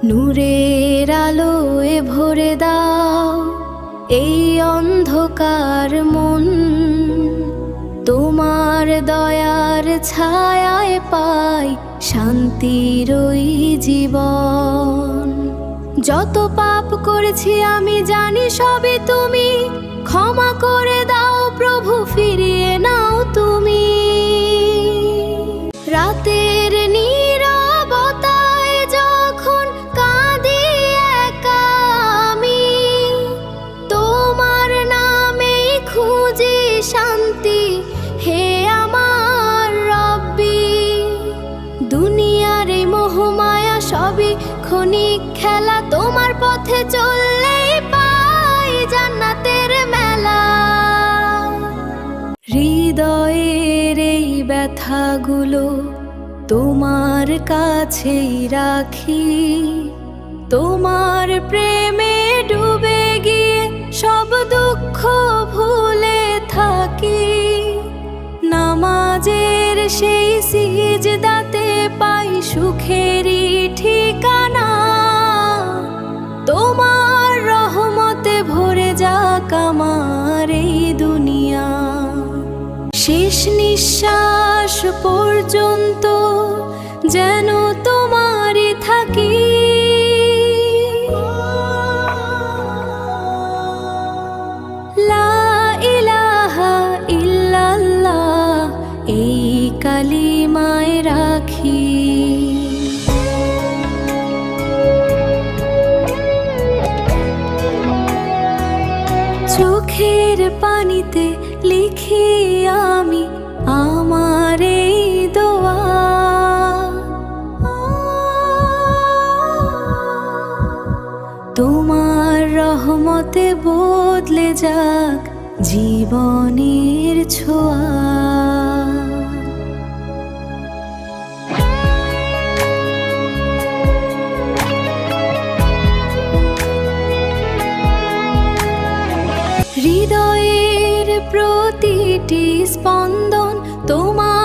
নূরের আলোয় ভরে দাও এই অন্ধকার মন, তোমার দয়ার ছায়ায় পাই শান্তির ওই জীবন। যত পাপ করেছি আমি জানি সবই তুমি, ক্ষমা করে দাও প্রভু, ফিরিয়ে নাও তুমি। রাতের নীরবতায় যখন কাঁদি একা আমি, তোমার নামেই খুঁজি শান্তি, হে আমার রব্বি। দুনিয়ার এই মোহমায়া সবই ক্ষণিক খেলা, তোমার পথে চললেই পাই জান্নাতের মেলা। হৃদয়ের এই ব্যথাগুলো তোমার কাছেই রাখি, তোমার প্রেমে ডুবে গিয়ে সব দুঃখ ভুলে থাকি। নামাজের সেই সিজদাতে পাই সুখেরই ঠিকানা, তোমার রহমতে ভরে যাক আমার এই দুনিয়া। শেষ নিঃশ্বাস পর্যন্ত যেন তোমারই থাকি, লা ইলাহা ইল্লাল্লাহ এই কালিমায় রাখি। চোখের পানিতে লিখি আমি আমার এই দোয়া, তোমার রহমতে বদলে যাক জীবনের ছোঁয়া। হৃদয়ের প্রতিটি স্পন্দন তোমার